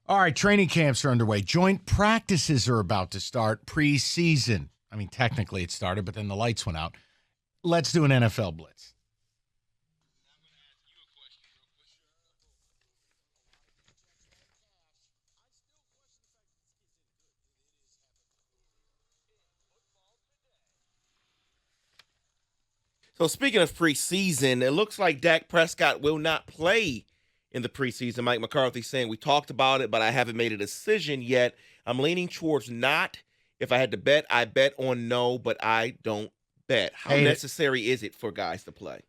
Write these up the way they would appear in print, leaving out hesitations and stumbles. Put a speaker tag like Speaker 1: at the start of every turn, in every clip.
Speaker 1: All right, training camps are underway. Joint practices are about to start preseason. I mean, technically it started, but then the lights went out. Let's do an NFL blitz.
Speaker 2: So speaking of preseason, it looks like Dak Prescott will not play in the preseason. Mike McCarthy saying we talked about it, but I haven't made a decision yet. I'm leaning towards not. If I had to bet, I bet on no, but I don't bet. How necessary is it for guys to play?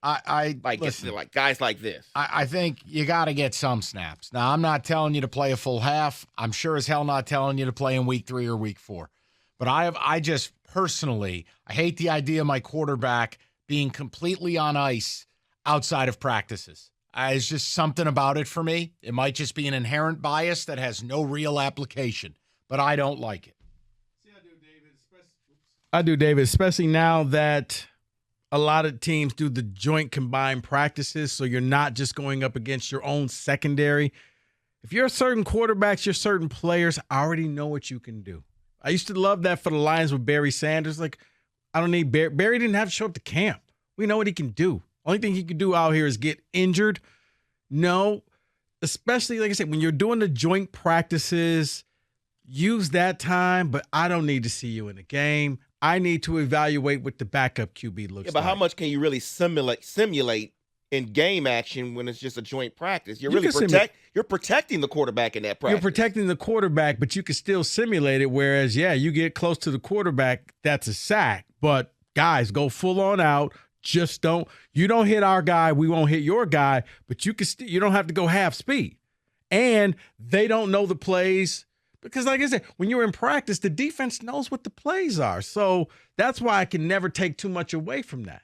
Speaker 1: Listen,
Speaker 2: like guys like this.
Speaker 1: I think you got to get some snaps. Now, I'm not telling you to play a full half. I'm sure as hell not telling you to play in week 3 or week 4. But I just personally, I hate the idea of my quarterback being completely on ice outside of practices. It's just something about it for me. It might just be an inherent bias that has no real application, but I don't like it.
Speaker 3: I do, David, especially now that a lot of teams do the joint combined practices, so you're not just going up against your own secondary. If you're certain quarterbacks, you're certain players, I already know what you can do. I used to love that for the Lions with Barry Sanders. Like, I don't need Barry. Barry didn't have to show up to camp. We know what he can do. Only thing he can do out here is get injured. No, especially, like I said, when you're doing the joint practices, use that time, but I don't need to see you in a game. I need to evaluate what the backup QB looks like.
Speaker 2: But how much can you really simulate in game action when it's just a joint practice? You're protecting the quarterback in that practice.
Speaker 3: You're protecting the quarterback, but you can still simulate it, whereas, you get close to the quarterback, that's a sack. But, guys, go full on out. Just you don't hit our guy, we won't hit your guy, but you don't have to go half speed. And they don't know the plays because, like I said, when you're in practice, the defense knows what the plays are. So that's why I can never take too much away from that.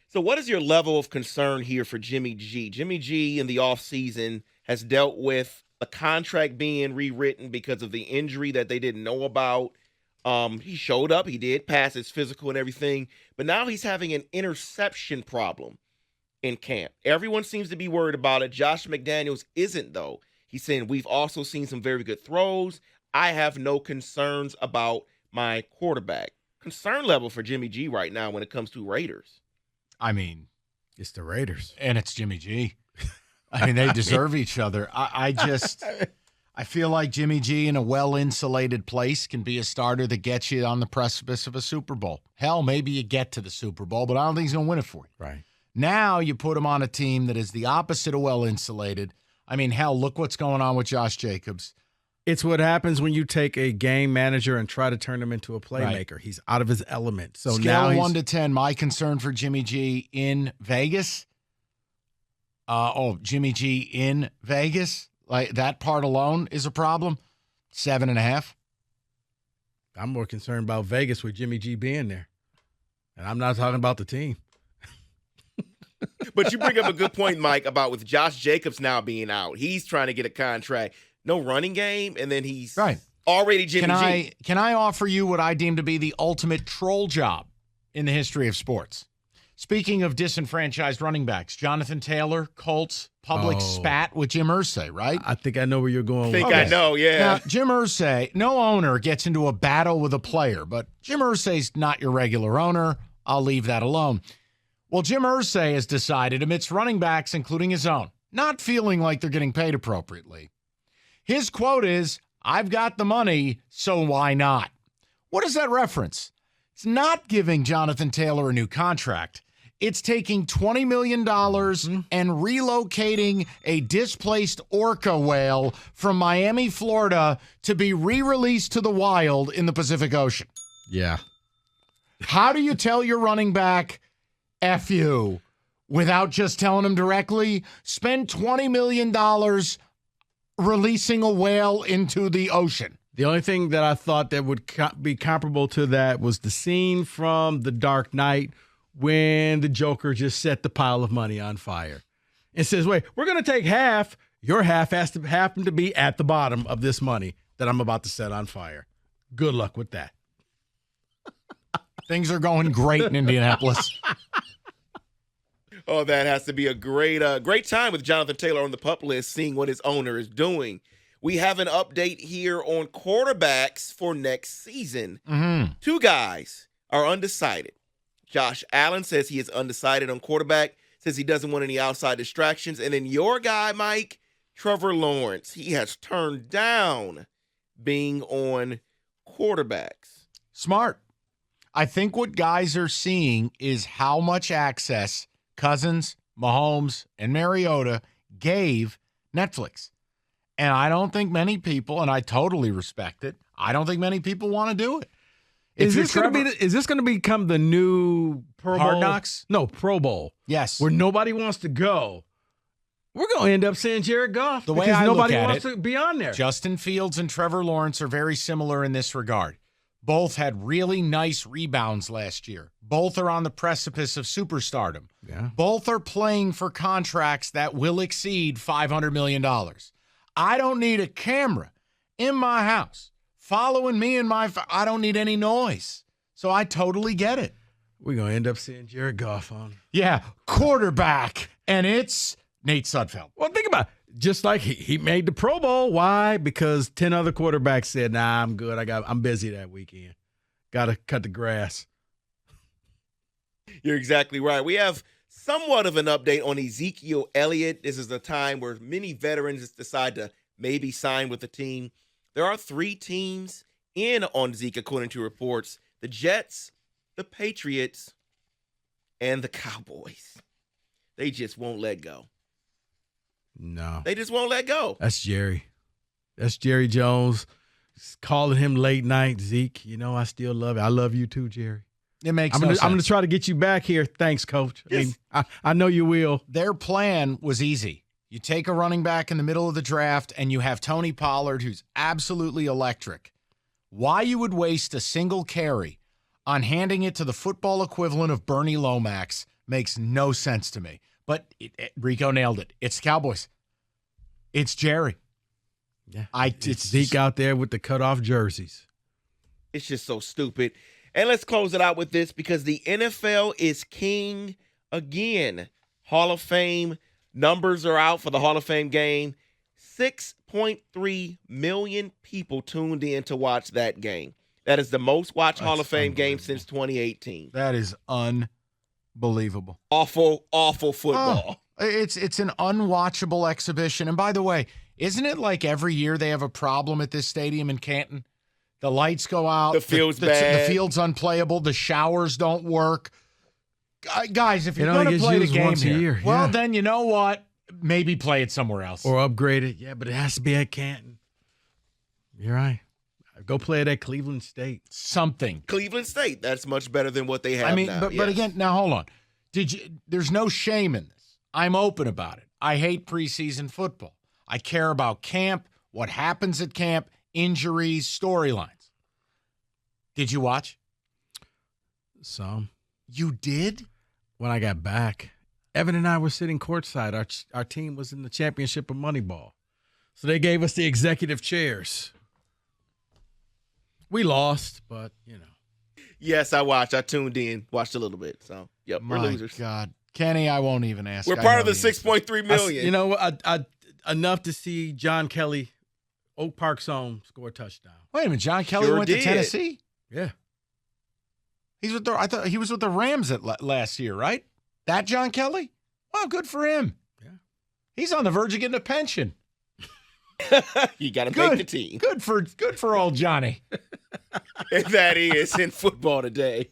Speaker 2: So what is your level of concern here for Jimmy G? Jimmy G in the offseason has dealt with a contract being rewritten because of the injury that they didn't know about. He showed up, he did pass his physical and everything, but now he's having an interception problem in camp. Everyone seems to be worried about it. Josh McDaniels isn't, though. He's saying we've also seen some very good throws. I have no concerns about my quarterback. Concern level for Jimmy G right now when it comes to Raiders.
Speaker 1: I mean,
Speaker 3: it's the Raiders.
Speaker 1: And it's Jimmy G. I mean, they deserve each other. I feel like Jimmy G in a well-insulated place can be a starter that gets you on the precipice of a Super Bowl. Hell, maybe you get to the Super Bowl, but I don't think he's going to win it for you.
Speaker 3: Right.
Speaker 1: Now you put him on a team that is the opposite of well-insulated. I mean, hell, look what's going on with Josh Jacobs.
Speaker 3: It's what happens when you take a game manager and try to turn him into a playmaker. Right. He's out of his element. So
Speaker 1: Scale now 1 to 10, my concern for Jimmy G in Vegas. Jimmy G in Vegas. Like that part alone is a problem. 7.5.
Speaker 3: I'm more concerned about Vegas with Jimmy G being there. And I'm not talking about the team.
Speaker 2: But you bring up a good point, Mike, about with Josh Jacobs now being out. He's trying to get a contract. No running game, and then he's already Jimmy G.
Speaker 1: Can I offer you what I deem to be the ultimate troll job in the history of sports? Speaking of disenfranchised running backs, Jonathan Taylor, Colts, public spat with Jim Irsay, right?
Speaker 3: I think I know where you're going.
Speaker 2: I know, yeah.
Speaker 1: Now, Jim Irsay, no owner gets into a battle with a player, but Jim Irsay's not your regular owner. I'll leave that alone. Well, Jim Irsay has decided, amidst running backs, including his own, not feeling like they're getting paid appropriately. His quote is, "I've got the money, so why not?" What is that reference? It's not giving Jonathan Taylor a new contract. It's taking $20 million and relocating a displaced orca whale from Miami, Florida, to be re-released to the wild in the Pacific Ocean.
Speaker 3: Yeah.
Speaker 1: How do you tell your running back, F you, without just telling him directly? Spend $20 million releasing a whale into the ocean.
Speaker 3: The only thing that I thought that would be comparable to that was the scene from The Dark Knight when the Joker just set the pile of money on fire and says, wait, we're going to take half. Your half has to happen to be at the bottom of this money that I'm about to set on fire. Good luck with that.
Speaker 1: Things are going great in Indianapolis.
Speaker 2: Oh, that has to be a great time with Jonathan Taylor on the PUP list, seeing what his owner is doing. we have an update here on quarterbacks for next season.
Speaker 1: Mm-hmm.
Speaker 2: Two guys are undecided. Josh Allen says he is undecided on quarterback, says he doesn't want any outside distractions. And then your guy, Mike, Trevor Lawrence, he has turned down being on quarterbacks.
Speaker 1: Smart. I think what guys are seeing is how much access Cousins, Mahomes, and Mariota gave Netflix. And I don't think many people, and I totally respect it, I don't think many people want to do it.
Speaker 3: Is this going to become the new Pro Bowl?
Speaker 1: Hard Knocks?
Speaker 3: No, Pro Bowl.
Speaker 1: Yes.
Speaker 3: Where nobody wants to go. We're going to end up seeing Jared Goff
Speaker 1: The way
Speaker 3: because
Speaker 1: I
Speaker 3: nobody
Speaker 1: look at
Speaker 3: wants
Speaker 1: it,
Speaker 3: to be on there.
Speaker 1: Justin Fields and Trevor Lawrence are very similar in this regard. Both had really nice rebounds last year. Both are on the precipice of superstardom.
Speaker 3: Yeah.
Speaker 1: Both are playing for contracts that will exceed $500 million. I don't need a camera in my house following me and I don't need any noise. So I totally get it.
Speaker 3: We're going to end up seeing Jared Goff on.
Speaker 1: Yeah, quarterback. And it's Nate Sudfeld.
Speaker 3: Well, think about it. Just like he made the Pro Bowl. Why? Because 10 other quarterbacks said, nah, I'm good. I'm busy that weekend. Got to cut the grass.
Speaker 2: You're exactly right. We have somewhat of an update on Ezekiel Elliott. This is a time where many veterans decide to maybe sign with the team. There are 3 teams in on Zeke, according to reports: the Jets, the Patriots, and the Cowboys. They just won't let go.
Speaker 3: No.
Speaker 2: They just won't let go.
Speaker 3: That's Jerry. That's Jerry Jones. Calling him late night, Zeke. You know, I still love it. I love you too, Jerry.
Speaker 1: It makes
Speaker 3: I'm
Speaker 1: no
Speaker 3: gonna,
Speaker 1: sense.
Speaker 3: I'm going to try to get you back here. Thanks, Coach.
Speaker 2: Yes.
Speaker 3: I mean, I know you will.
Speaker 1: Their plan was easy. You take a running back in the middle of the draft and you have Tony Pollard, who's absolutely electric. Why you would waste a single carry on handing it to the football equivalent of Bernie Lomax makes no sense to me. But Rico nailed it. It's the Cowboys. It's Jerry.
Speaker 3: Yeah,
Speaker 1: it's
Speaker 3: Zeke out there with the cutoff jerseys.
Speaker 2: It's just so stupid. And let's close it out with this, because the NFL is king again. Hall of Fame numbers are out for the Hall of Fame game. 6.3 million people tuned in to watch that game. That is the most watched Hall of Fame game since 2018.
Speaker 1: That is unbelievable.
Speaker 2: Awful, awful football.
Speaker 1: It's an unwatchable exhibition. And by the way, isn't it like every year they have a problem at this stadium in Canton? The lights go out.
Speaker 2: The field's bad.
Speaker 1: The field's unplayable. The showers don't work. Guys, if you're
Speaker 3: It only
Speaker 1: going to
Speaker 3: gets
Speaker 1: play the
Speaker 3: used
Speaker 1: game
Speaker 3: once a
Speaker 1: here,
Speaker 3: year,
Speaker 1: well,
Speaker 3: yeah.
Speaker 1: then you know what? Maybe play it somewhere else.
Speaker 3: Or upgrade it. Yeah, but it has to be at Canton. You're right. Go play it at Cleveland State.
Speaker 1: Something.
Speaker 2: Cleveland State, that's much better than what they have now.
Speaker 1: But again, now hold on. There's no shame in this. I'm open about it. I hate preseason football. I care about camp, what happens at camp, injuries, storylines. Did you watch?
Speaker 3: Some.
Speaker 1: You did?
Speaker 3: When I got back, Evan and I were sitting courtside. Our team was in the championship of Moneyball. So they gave us the executive chairs. We lost, but, you know.
Speaker 2: Yes, I watched. I tuned in, watched a little bit. So, yep, we're
Speaker 1: My
Speaker 2: losers.
Speaker 1: God. Kenny, I won't even ask.
Speaker 2: We're
Speaker 1: I
Speaker 2: part
Speaker 1: know
Speaker 2: of the
Speaker 1: the answer.
Speaker 2: 6.3 million.
Speaker 3: You know, I enough to see John Kelly, Oak Park's own, score a touchdown.
Speaker 1: Wait a minute. John Kelly
Speaker 2: Sure
Speaker 1: went to
Speaker 2: did.
Speaker 1: Tennessee?
Speaker 3: Yeah.
Speaker 1: I thought he was with the Rams last year, right? That John Kelly? Wow, good for him.
Speaker 3: Yeah.
Speaker 1: He's on the verge of getting a pension.
Speaker 2: You got to
Speaker 1: Good.
Speaker 2: make the team.
Speaker 1: Good for old Johnny.
Speaker 2: And that is in football today.